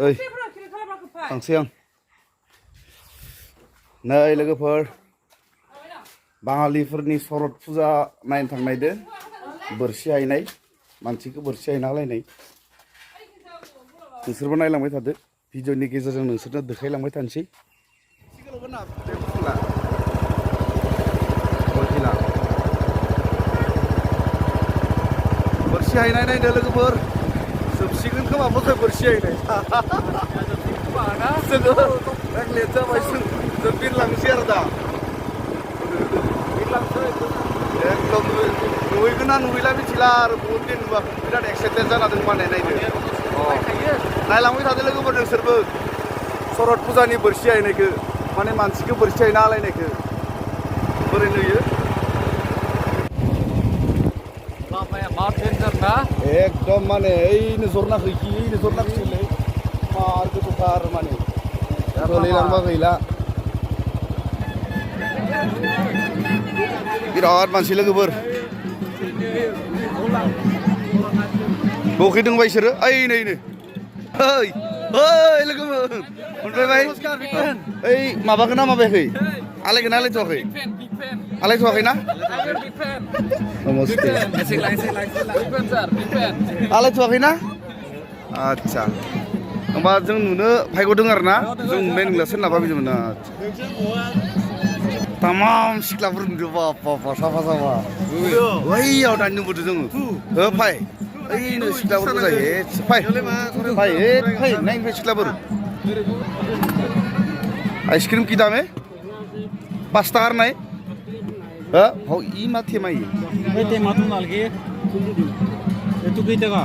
ओइ थांसै आं नै लोगोफोर बाङालिफोरनि शरत फुजा नायनो थांनायदो बोरसि हायनाय मानसिखौ बोरसि हायना होलायनाय नोंसोरबो नायलांबाय थादो भिडिअनि गेजेरजों नोंसोरनो देखायलांबाय थानोसै बोरसि हायनाय नायदो लोगोफोर जोबसिगोन खोमा बोखै बोरसि हायनाय जोङो लेट जाबाय जों बिरलांसै आरो दा एकदम नुहैगोन ना नुहैला मिथिला आरो बहुत दिन नुवाखै बिराद एक्साइटेड जाना दं माने नायनो नायलांबाय थादो लोगोफोर नोंसोरबो शरत फुजानि बोरसि हायनायखौ माने मानसिखौ बोरसि हायना होलायनायखौ बोरै नुयो एकदम माने ओइनो जरनाखै ओइनो जरनाखैलै मार गोथौथार माने गोलैलांबा गैला बिराद मानसि लोगोफोर बखिदों बिसोरो ओइनो ओइ ओइ लोगोफोर मोनफैबाय ओइ माबाखौ ना माबायाखै आलायगोन ना आलायथ'वाखै आलायथ'वाखैना नमस्ते आलायथ'वाखैना आदसा होमबा जों नुनो फायग'दों आरो ना जों नुनाय नंला सोरनाबा बिदिमोन तामाम सिख्लाफोर नुदों बाबा साफा साफा ओइयाव दानि नुबोदों जोङो फाय ओइनो सिख्लाफोर जायो फाय फाय फाय नायनिफ्राय सिख्लाफोर आइसक्रिम की दाम है 5 टाका नहीं हो ई मा थेमा ई थेमा तो नालगे तू कई टाका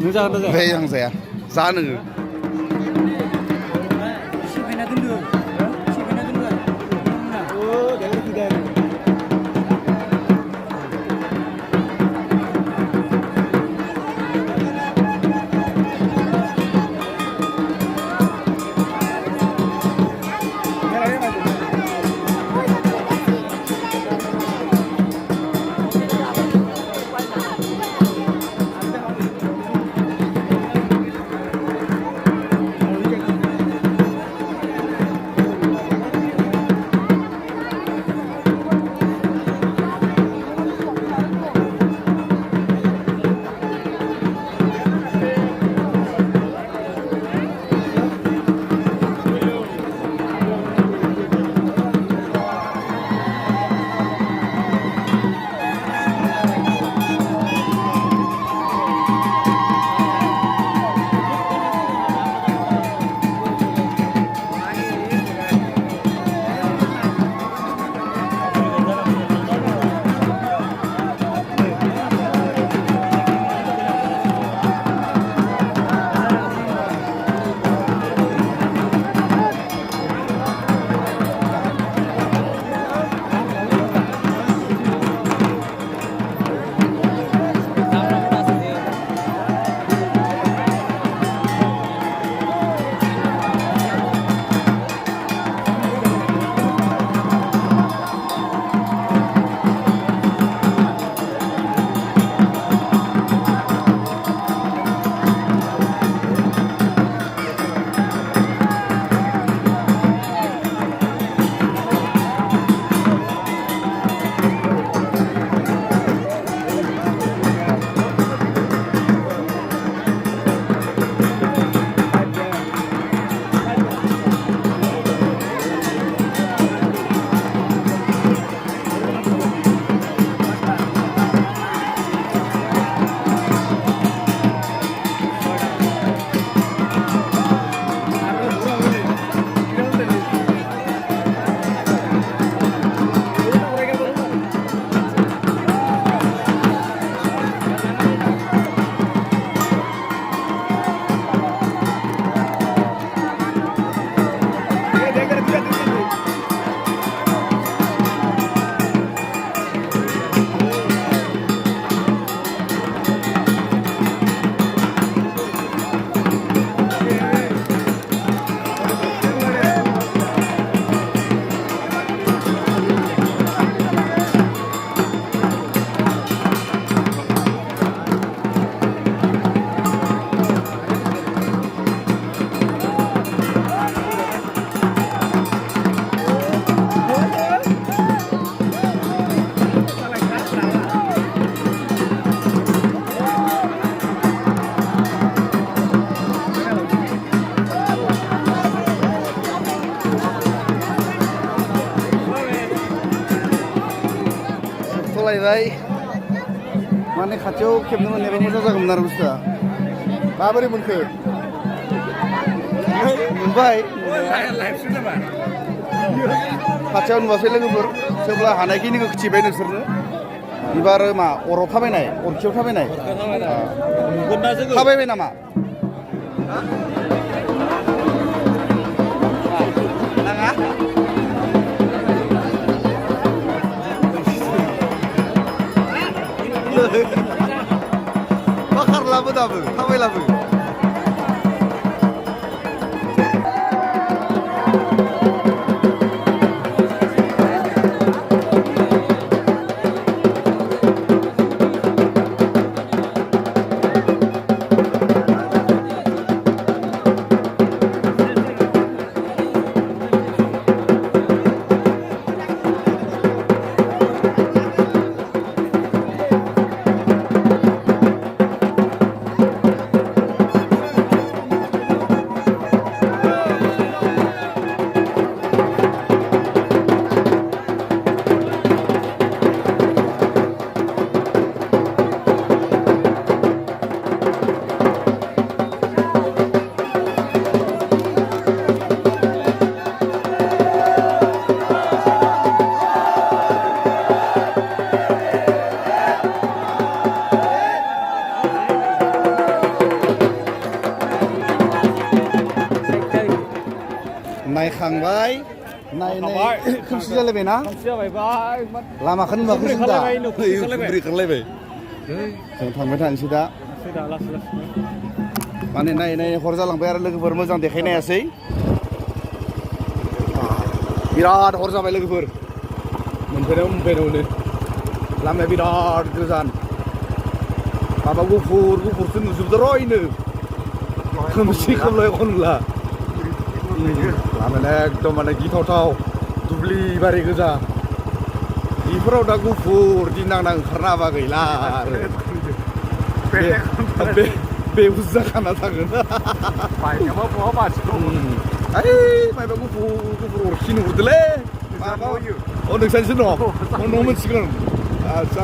नों जागोन ना जाया आं जाया जा नोङो जालायबाय माने खाथियाव खेबनो मोननायबा मोजां जागौमोन आरो बुस्थुआ माबोरै मोनखो मोनबाय खाथियाव नुवासै लोगोफोर जेब्ला हानायखिनिखौ खिथिबाय नोंसोरनो एबार मा अराव थाबायनाय अरखियाव थाबायनाय थाबायबाय नामा नाङा मा खारलाबो दाबो थाबायलाबो नायखांबाय नायनाय खोमसि जालायबायना लामाखौनो नुवाखै जों दा खुब्रि खारलायबाय जों थांबाय थानोसै दा माने नायै नायै हर जालांबाय आरो लोगोफोर मोजां देखायनो हायासै बिराद हर जाबाय लोगोफोर मोनफैनायावनो लामाया बिराद गोजान माबा गुफुरसो नुजोबदो र'यनो खोमसि खोमलायखौ नुला लामाया एकदम माने गिथावथाव दुब्लि बारि गोजा बेफोराव दा गुफुर दिन नांना ओंखारनो हाबा गैला आरो बे बुजा खाना थागोन माइबा गुफुर अरखि नुहुरदोलै माबा नोंसानिसो दङ न' मोनसिगोन आदसा